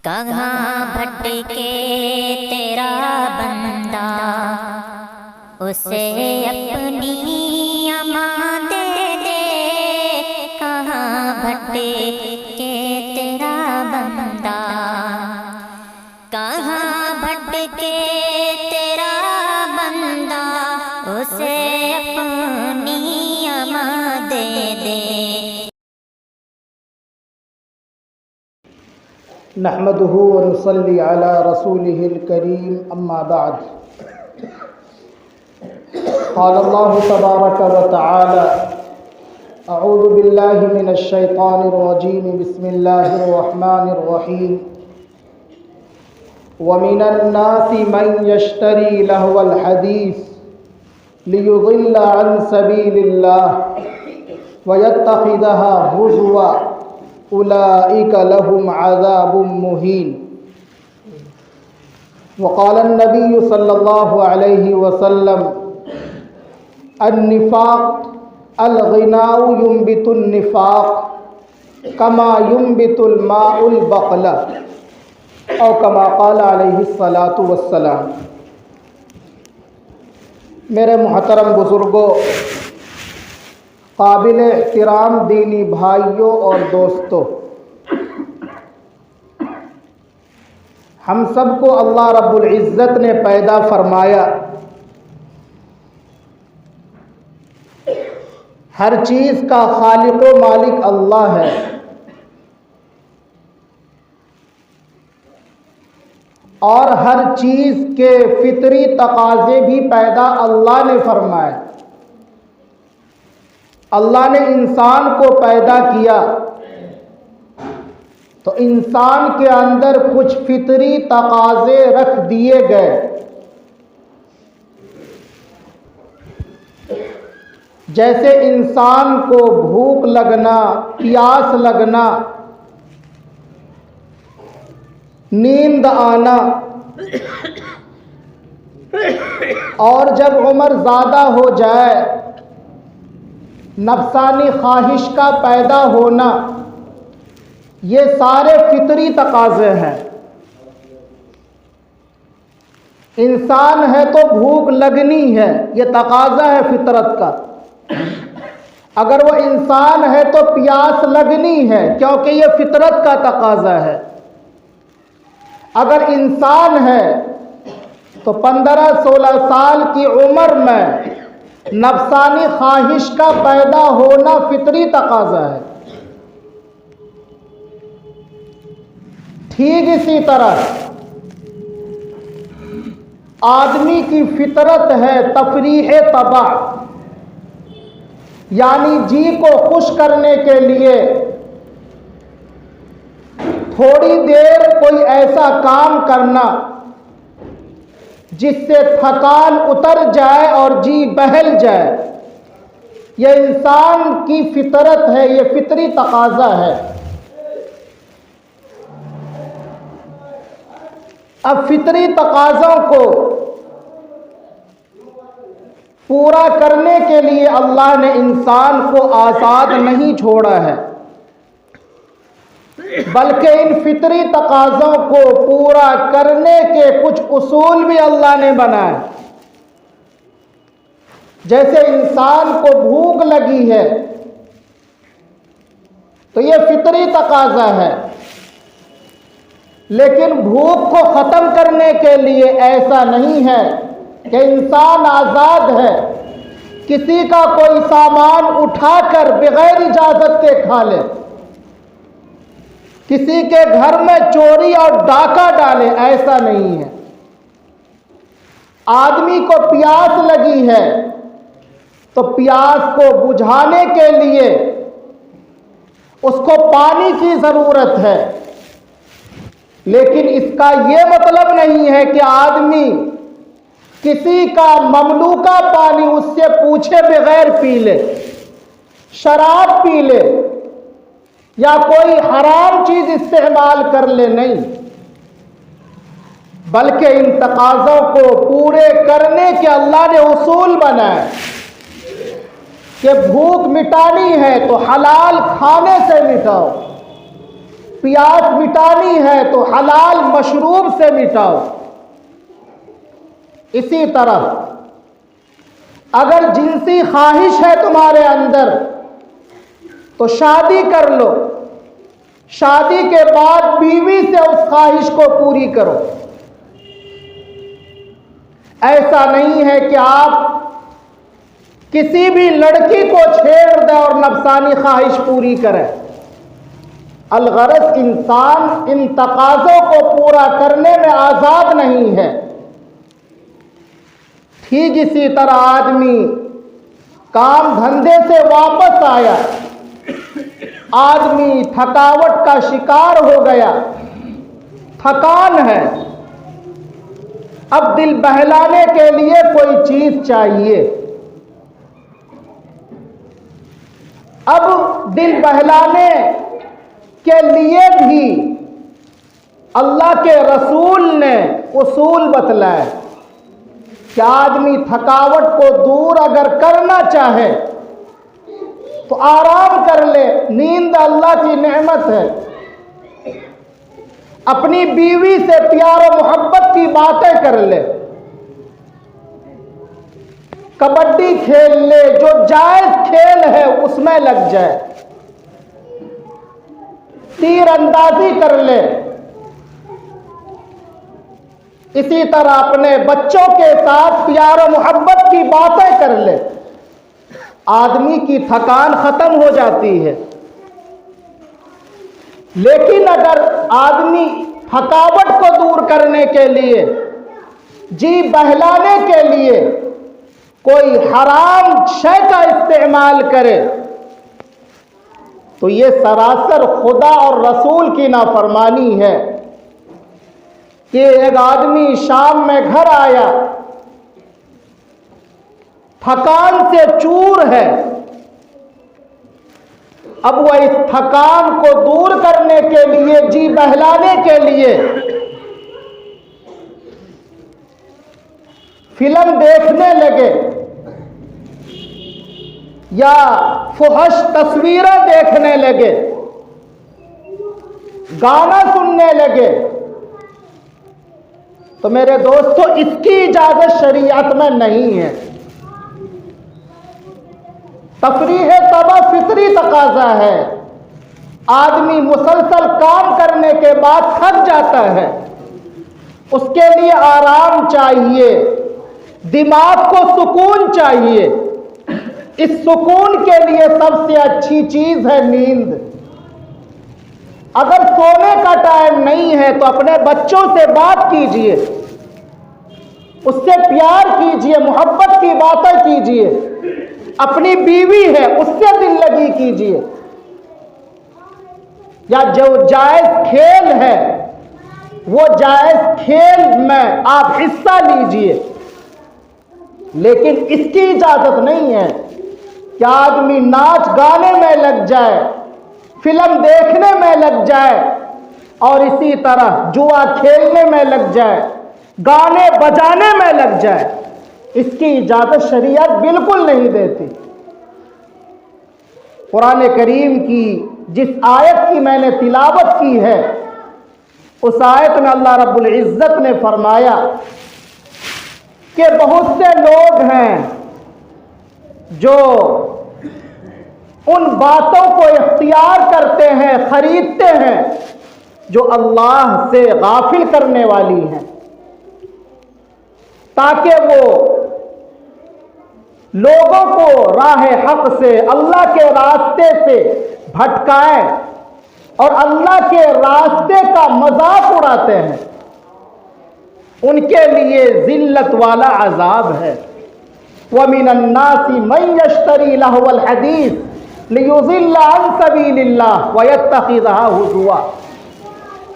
کہاں بھٹکے تیرا بندہ، اسے اپنی امان دے دے۔ کہاں بھٹکے تیرا بندہ، کہاں بھٹکے تیرا بندہ، اسے اپنی امان دے دے۔ نحمده ونصلي على رسوله الكريم أما بعد، قال الله تبارك وتعالى: أعوذ بالله من الشيطان الرجيم، بسم الله الرحمن الرحيم. ومن الناس من يشتري لهو الحديث ليضل عن سبيل الله ويتخذها هزوا أولئك لهم عذاب مهين. وقال النبي صلى الله عليه وسلم: النفاق الغناء ينبت النفاق كما ينبت الماء البقل، او كما قال عليه الصلاة والسلام. میرے محترم بزرگوں، قابل احترام دینی بھائیوں اور دوستوں، ہم سب کو اللہ رب العزت نے پیدا فرمایا، ہر چیز کا خالق و مالک اللہ ہے، اور ہر چیز کے فطری تقاضے بھی پیدا اللہ نے فرمائے۔ اللہ نے انسان کو پیدا کیا تو انسان کے اندر کچھ فطری تقاضے رکھ دیے گئے، جیسے انسان کو بھوک لگنا، پیاس لگنا، نیند آنا، اور جب عمر زیادہ ہو جائے نفسانی خواہش کا پیدا ہونا، یہ سارے فطری تقاضے ہیں۔ انسان ہے تو بھوک لگنی ہے، یہ تقاضا ہے فطرت کا۔ اگر وہ انسان ہے تو پیاس لگنی ہے، کیونکہ یہ فطرت کا تقاضا ہے۔ اگر انسان ہے تو 15-16 سال کی عمر میں نفسانی خواہش کا پیدا ہونا فطری تقاضا ہے۔ ٹھیک اسی طرح آدمی کی فطرت ہے تفریح طبع، یعنی جی کو خوش کرنے کے لیے تھوڑی دیر کوئی ایسا کام کرنا جس سے تھکان اتر جائے اور جی بہل جائے، یہ انسان کی فطرت ہے، یہ فطری تقاضا ہے۔ اب فطری تقاضوں کو پورا کرنے کے لیے اللہ نے انسان کو آزاد نہیں چھوڑا ہے، بلکہ ان فطری تقاضوں کو پورا کرنے کے کچھ اصول بھی اللہ نے بنائے۔ جیسے انسان کو بھوک لگی ہے تو یہ فطری تقاضا ہے، لیکن بھوک کو ختم کرنے کے لیے ایسا نہیں ہے کہ انسان آزاد ہے، کسی کا کوئی سامان اٹھا کر بغیر اجازت کے کھا لے، کسی کے گھر میں چوری اور ڈاکہ ڈالے، ایسا نہیں ہے۔ آدمی کو پیاس لگی ہے تو پیاس کو بجھانے کے لیے اس کو پانی کی ضرورت ہے، لیکن اس کا یہ مطلب نہیں ہے کہ آدمی کسی کا مملوکہ پانی اس سے پوچھے بغیر پی لے، شراب پی لے یا کوئی حرام چیز استعمال کر لے، نہیں، بلکہ ان تقاضوں کو پورے کرنے کے اللہ نے اصول بنائے کہ بھوک مٹانی ہے تو حلال کھانے سے مٹاؤ، پیاس مٹانی ہے تو حلال مشروب سے مٹاؤ۔ اسی طرح اگر جنسی خواہش ہے تمہارے اندر تو شادی کر لو، شادی کے بعد بیوی سے اس خواہش کو پوری کرو۔ ایسا نہیں ہے کہ آپ کسی بھی لڑکی کو چھیڑ دیں اور نفسانی خواہش پوری کریں۔ الغرض انسان ان تقاضوں کو پورا کرنے میں آزاد نہیں ہے۔ ٹھیک اسی طرح آدمی کام دھندے سے واپس آیا، آدمی تھکاوٹ کا شکار ہو گیا، تھکان ہے، اب دل بہلانے کے لیے کوئی چیز چاہیے۔ اب دل بہلانے کے لیے بھی اللہ کے رسول نے اصول بتلائے کہ آدمی تھکاوٹ کو دور اگر کرنا چاہے تو آرام کر لے، نیند اللہ کی نعمت ہے۔ اپنی بیوی سے پیار و محبت کی باتیں کر لے، کبڈی کھیل لے، جو جائز کھیل ہے اس میں لگ جائے، تیر اندازی کر لے۔ اسی طرح اپنے بچوں کے ساتھ پیار و محبت کی باتیں کر لے، آدمی کی تھکان ختم ہو جاتی ہے۔ لیکن اگر آدمی تھکاوٹ کو دور کرنے کے لیے، جی بہلانے کے لیے کوئی حرام شے کا استعمال کرے تو یہ سراسر خدا اور رسول کی نافرمانی ہے۔ کہ ایک آدمی شام میں گھر آیا، تھکان سے چور ہے، اب وہ اس تھکان کو دور کرنے کے لیے، جی بہلانے کے لیے فلم دیکھنے لگے یا فحش تصویریں دیکھنے لگے، گانا سننے لگے، تو میرے دوستو اس کی اجازت شریعت میں نہیں ہے۔ تفریح طبع فطری تقاضا ہے، آدمی مسلسل کام کرنے کے بعد تھک جاتا ہے، اس کے لیے آرام چاہیے، دماغ کو سکون چاہیے۔ اس سکون کے لیے سب سے اچھی چیز ہے نیند۔ اگر سونے کا ٹائم نہیں ہے تو اپنے بچوں سے بات کیجئے، اس سے پیار کیجئے، محبت کی باتیں کیجئے، اپنی بیوی ہے اس سے دل لگی کیجئے، یا جو جائز کھیل ہے وہ جائز کھیل میں آپ حصہ لیجئے، لیکن اس کی اجازت نہیں ہے کہ آدمی ناچ گانے میں لگ جائے، فلم دیکھنے میں لگ جائے، اور اسی طرح جوا کھیلنے میں لگ جائے، گانے بجانے میں لگ جائے۔ اس کی اجازت شریعت بالکل نہیں دیتی۔ قرآن کریم کی جس آیت کی میں نے تلاوت کی ہے، اس آیت میں اللہ رب العزت نے فرمایا کہ بہت سے لوگ ہیں جو ان باتوں کو اختیار کرتے ہیں، خریدتے ہیں جو اللہ سے غافل کرنے والی ہیں، تاکہ وہ لوگوں کو راہ حق سے، اللہ کے راستے سے بھٹکائیں اور اللہ کے راستے کا مذاق اڑاتے ہیں، ان کے لیے ذلت والا عذاب ہے۔ وَمِنَ النَّاسِ مَن يَشْتَرِي لَهْوَ الْحَدِيثِ لِيُضِلَّ عَن سَبِيلِ اللَّهِ وَيَتَّخِذَهَا هُزُوًا،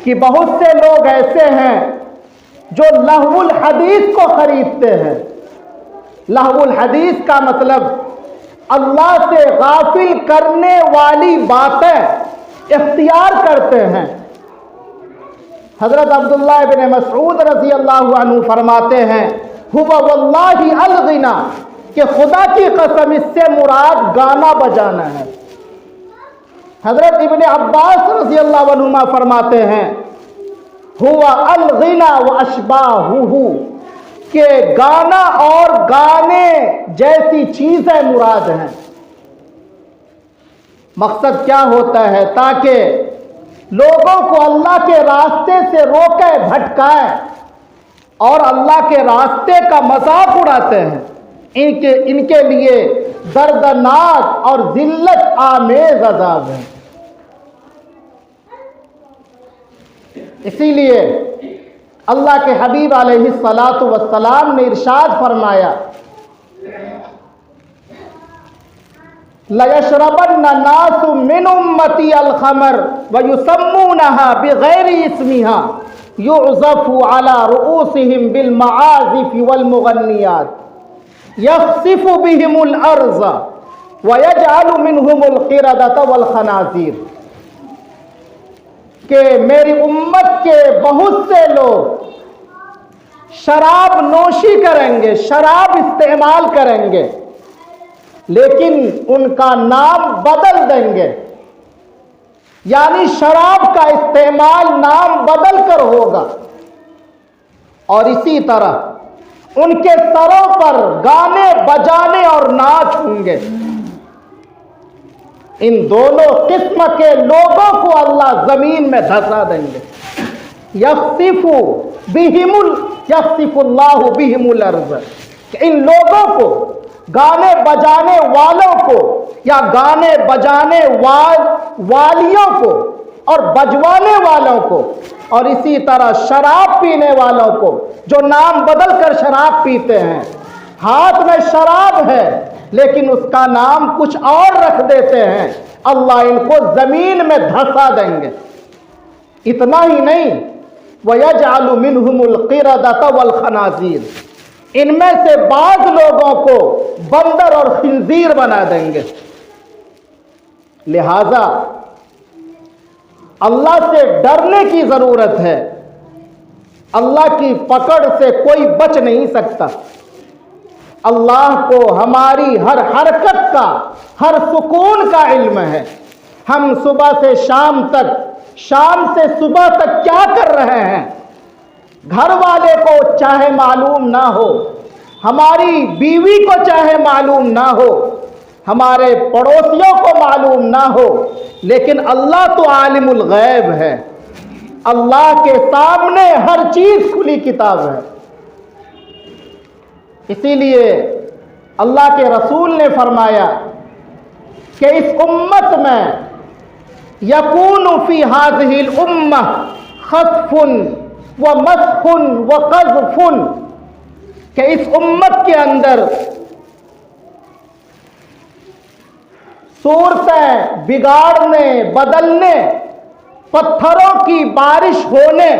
کہ بہت سے لوگ ایسے ہیں جو لہو الحدیث کو خریدتے ہیں۔ لہو الحدیث کا مطلب اللہ سے غافل کرنے والی باتیں اختیار کرتے ہیں۔ حضرت عبداللہ بن مسعود رضی اللہ عنہ فرماتے ہیں، هُوَ وَاللَّهِ الْغِنَى، کہ خدا کی قسم اس سے مراد گانا بجانا ہے۔ حضرت ابن عباس رضی اللہ عنہما فرماتے ہیں ہوا الغنا و اشباہہ، کہ گانا اور گانے جیسی چیزیں مراد ہیں۔ مقصد کیا ہوتا ہے؟ تاکہ لوگوں کو اللہ کے راستے سے روکے بھٹکائے اور اللہ کے راستے کا مذاق اڑاتے ہیں، ان کے لیے دردناک اور ذلت آمیز عذاب ہے۔ اسی لیے اللہ کے حبیب علیہ الصلاۃ والسلام نے ارشاد فرمایا لَيَشْرَبَنَّ النَّاسُ مِنْ أُمَّتِي الْخَمْرَ وَيُسَمُّونَهَا بِغَيْرِ اسْمِهَا يُعْزَفُ عَلَى رُؤُوسِهِمْ بِالْمَعَازِفِ وَالْمُغَنِّيَاتِ يَخْسِفُ بِهِمُ الْأَرْضَ وَيَجْعَلُ مِنْهُمُ الْقِرَدَةَ وَالْخَنَازِيرَ، کہ میری امت کے بہت سے لوگ شراب نوشی کریں گے، شراب استعمال کریں گے، لیکن ان کا نام بدل دیں گے، یعنی شراب کا استعمال نام بدل کر ہوگا، اور اسی طرح ان کے سروں پر گانے بجانے اور ناچ ہوں گے۔ ان دونوں قسم کے لوگوں کو اللہ زمین میں دھسا دیں گے۔ یخسف اللہ بہم الارض، کہ ان لوگوں کو، گانے بجانے والوں کو یا گانے بجانے والیوں کو اور بجوانے والوں کو، اور اسی طرح شراب پینے والوں کو جو نام بدل کر شراب پیتے ہیں، ہاتھ میں شراب ہے لیکن اس کا نام کچھ اور رکھ دیتے ہیں، اللہ ان کو زمین میں دھسا دیں گے۔ اتنا ہی نہیں، وَيَجْعَلُ مِنْهُمُ الْقِرَدَةَ وَالْخَنَازِيرَ، ان میں سے بعض لوگوں کو بندر اور خنزیر بنا دیں گے۔ لہذا اللہ سے ڈرنے کی ضرورت ہے، اللہ کی پکڑ سے کوئی بچ نہیں سکتا۔ اللہ کو ہماری ہر حرکت کا، ہر سکون کا علم ہے۔ ہم صبح سے شام تک، شام سے صبح تک کیا کر رہے ہیں، گھر والے کو چاہے معلوم نہ ہو، ہماری بیوی کو چاہے معلوم نہ ہو، ہمارے پڑوسیوں کو معلوم نہ ہو، لیکن اللہ تو عالم الغیب ہے، اللہ کے سامنے ہر چیز کھلی کتاب ہے۔ اسی لیے اللہ کے رسول نے فرمایا کہ اس امت میں یکون فی ہذہ الامہ خطف ومسخ وقذف، کہ اس امت کے اندر صورتیں بگاڑنے، بدلنے، پتھروں کی بارش ہونے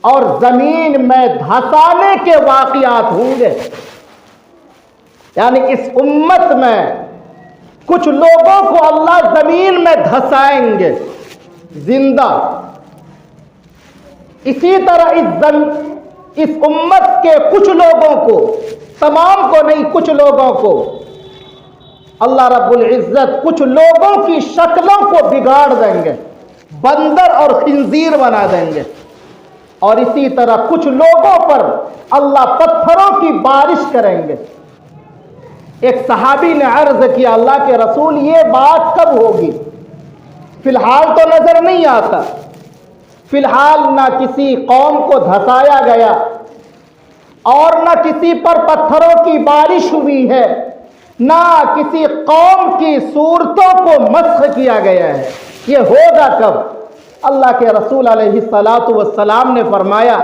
اور زمین میں دھسانے کے واقعات ہوں گے۔ یعنی اس امت میں کچھ لوگوں کو اللہ زمین میں دھسائیں گے زندہ۔ اسی طرح اس امت کے کچھ لوگوں کو، تمام کو نہیں، کچھ لوگوں کو اللہ رب العزت کچھ لوگوں کی شکلوں کو بگاڑ دیں گے، بندر اور خنزیر بنا دیں گے، اور اسی طرح کچھ لوگوں پر اللہ پتھروں کی بارش کریں گے۔ ایک صحابی نے عرض کیا اللہ کے رسول یہ بات کب ہوگی؟ فی الحال تو نظر نہیں آتا، فی الحال نہ کسی قوم کو دھسایا گیا اور نہ کسی پر پتھروں کی بارش ہوئی ہے، نہ کسی قوم کی صورتوں کو مسخ کیا گیا ہے، یہ ہوگا کب؟ اللہ کے رسول علیہ الصلاۃ والسلام نے فرمایا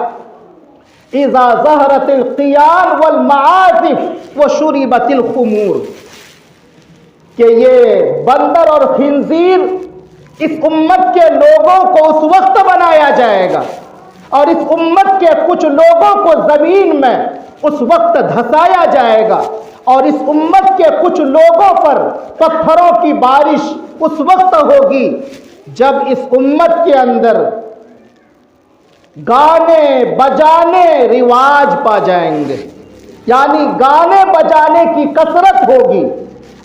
اذا ظہرت القیان والمعازف وشربت الخمور، کہ یہ بندر اور خنزیر اس امت کے لوگوں کو اس وقت بنایا جائے گا اور اس امت کے کچھ لوگوں کو زمین میں اس وقت دھسایا جائے گا، اور اس امت کے کچھ لوگوں پر پتھروں کی بارش اس وقت ہوگی جب اس امت کے اندر گانے بجانے رواج پا جائیں گے، یعنی گانے بجانے کی کثرت ہوگی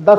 10